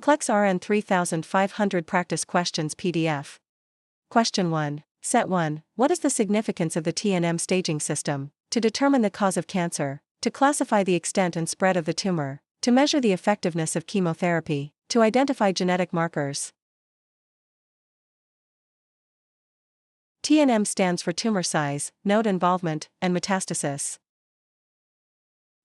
NCLEX RN 3500 Practice Questions PDF. Question 1. Set 1. What is the significance of the T&M staging system? To determine the cause of cancer, to classify the extent and spread of the tumor, to measure the effectiveness of chemotherapy, to identify genetic markers. T&M stands for tumor size, node involvement, and metastasis.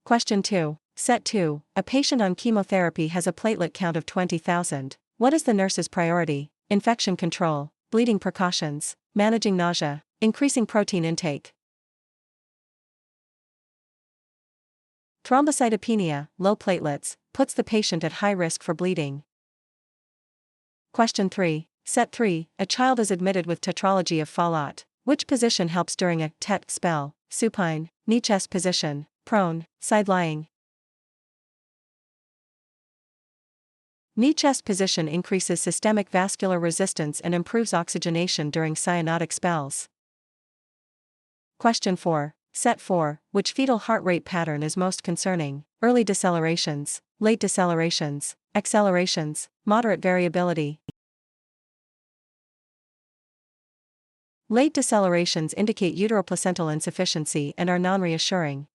Question 2. Set 2. A patient on chemotherapy has a platelet count of 20,000. What is the nurse's priority? Infection control, bleeding precautions, managing nausea, increasing protein intake. Thrombocytopenia, low platelets, puts the patient at high risk for bleeding. Question 3. Set 3. A child is admitted with tetralogy of Fallot. Which position helps during a TET spell? Supine, knee chest position, prone, side lying. Knee chest position increases systemic vascular resistance and improves oxygenation during cyanotic spells. Question 4. Set 4. Which fetal heart rate pattern is most concerning? Early decelerations, late decelerations, accelerations, moderate variability. Late decelerations indicate uteroplacental insufficiency and are non-reassuring.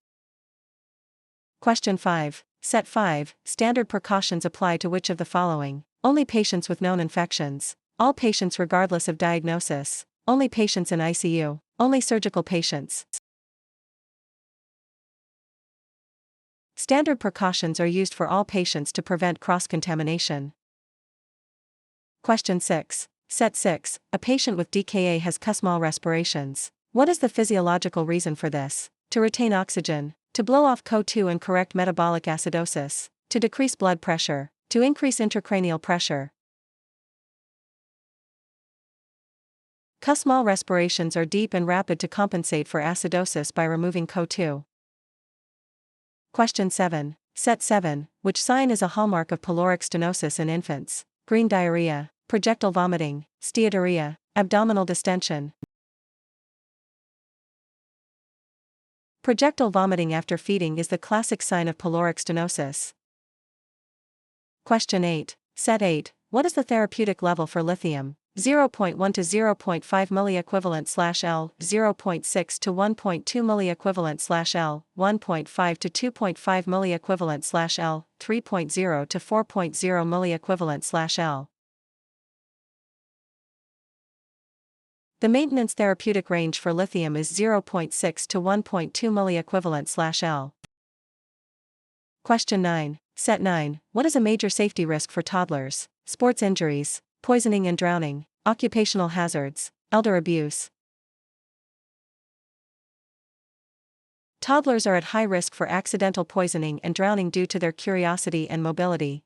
Question 5. Set 5. Standard precautions apply to which of the following? Only patients with known infections, all patients regardless of diagnosis, only patients in ICU, only surgical patients. Standard precautions are used for all patients to prevent cross-contamination. Question 6. Set 6. A patient with DKA has Kussmaul respirations. What is the physiological reason for this? To retain oxygen, to blow off CO2 and correct metabolic acidosis, to decrease blood pressure, to increase intracranial pressure. Kussmaul respirations are deep and rapid to compensate for acidosis by removing CO2. Question 7. Set 7. Which sign is a hallmark of pyloric stenosis in infants? Green diarrhea, projectile vomiting, steatorrhea, abdominal distension. Projectile vomiting after feeding is the classic sign of pyloric stenosis. Question 8. Set 8. What is the therapeutic level for lithium? 0.1 to 0.5 milliequivalent/L, 0.6 to 1.2 milliequivalent/L, 1.5 to 2.5 milliequivalent/L, 3.0 to 4.0 milliequivalent/L. The maintenance therapeutic range for lithium is 0.6 to 1.2 milliequivalent/L. Question 9. Set 9. What is a major safety risk for toddlers? Sports injuries, poisoning and drowning, occupational hazards, elder abuse. Toddlers are at high risk for accidental poisoning and drowning due to their curiosity and mobility.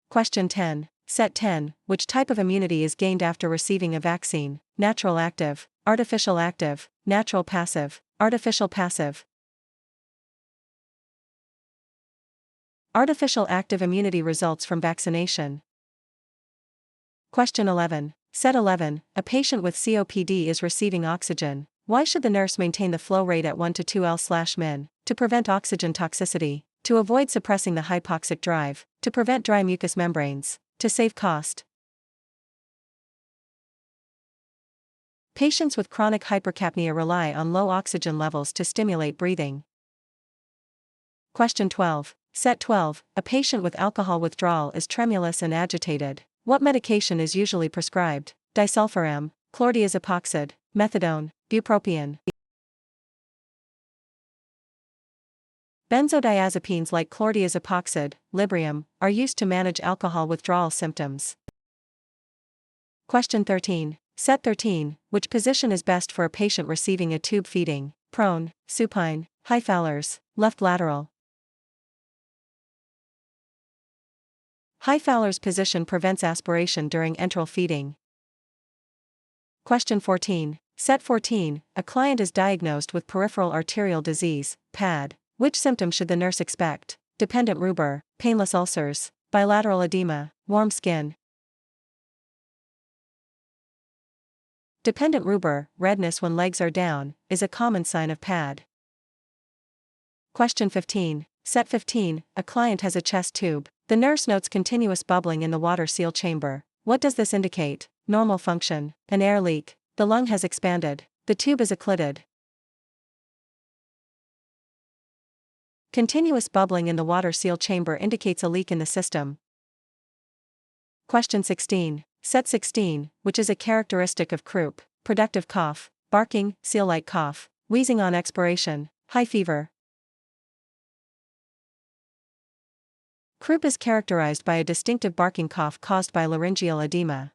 Question 10. Set 10. Which type of immunity is gained after receiving a vaccine? Natural active, artificial active, natural passive, artificial passive. Artificial active immunity results from vaccination. Question 11. Set 11. A patient with COPD is receiving oxygen. Why should the nurse maintain the flow rate at 1 to 2 L/min? To prevent oxygen toxicity, to avoid suppressing the hypoxic drive, to prevent dry mucous membranes, to save cost. Patients with chronic hypercapnia rely on low oxygen levels to stimulate breathing. Question 12. Set 12. A patient with alcohol withdrawal is tremulous and agitated. What medication is usually prescribed? Disulfiram, chlordiazepoxide, methadone, bupropion. Benzodiazepines like chlordiazepoxide, Librium, are used to manage alcohol withdrawal symptoms. Question 13. Set 13. Which position is best for a patient receiving a tube feeding? Prone, supine, high Fowler's, left lateral. High Fowler's position prevents aspiration during enteral feeding. Question 14. Set 14. A client is diagnosed with peripheral arterial disease, PAD. Which symptom should the nurse expect? Dependent rubor, painless ulcers, bilateral edema, warm skin. Dependent rubor, redness when legs are down, is a common sign of PAD. Question 15. Set 15. A client has a chest tube, The nurse notes continuous bubbling in the water seal chamber. What does this indicate? Normal function. An air leak. The lung has expanded. The tube is occluded. Continuous bubbling in the water seal chamber indicates a leak in the system. Question 16. Set 16, which is a characteristic of croup. Productive cough, barking, seal-like cough, wheezing on expiration, high fever. Croup is characterized by a distinctive barking cough caused by laryngeal edema.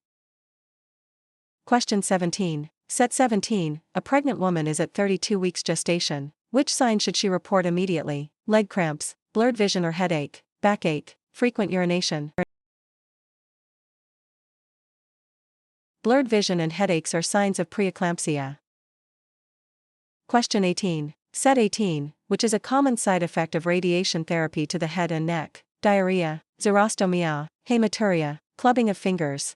Question 17. Set 17, a pregnant woman is at 32 weeks gestation. Which sign should she report immediately? Leg cramps, blurred vision or headache, backache, frequent urination. Blurred vision and headaches are signs of preeclampsia. Question 18. Set 18, which is a common side effect of radiation therapy to the head and neck. Diarrhea, xerostomia, hematuria, clubbing of fingers.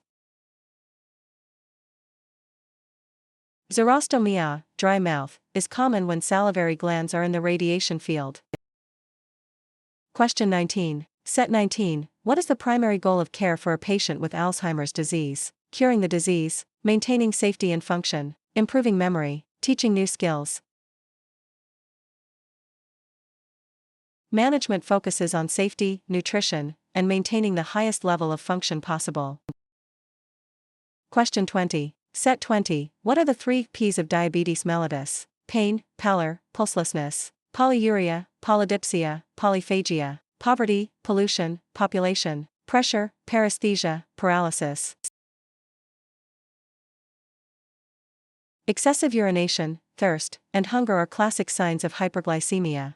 Xerostomia, dry mouth, is common when salivary glands are in the radiation field. Question 19. Set 19, what is the primary goal of care for a patient with Alzheimer's disease? Curing the disease, maintaining safety and function, improving memory, teaching new skills. Management focuses on safety, nutrition, and maintaining the highest level of function possible. Question 20. Set 20, what are the 3 P's of diabetes mellitus? Pain, pallor, pulselessness, polyuria, polydipsia, polyphagia, poverty, pollution, population, pressure, paresthesia, paralysis. Excessive urination, thirst, and hunger are classic signs of hyperglycemia.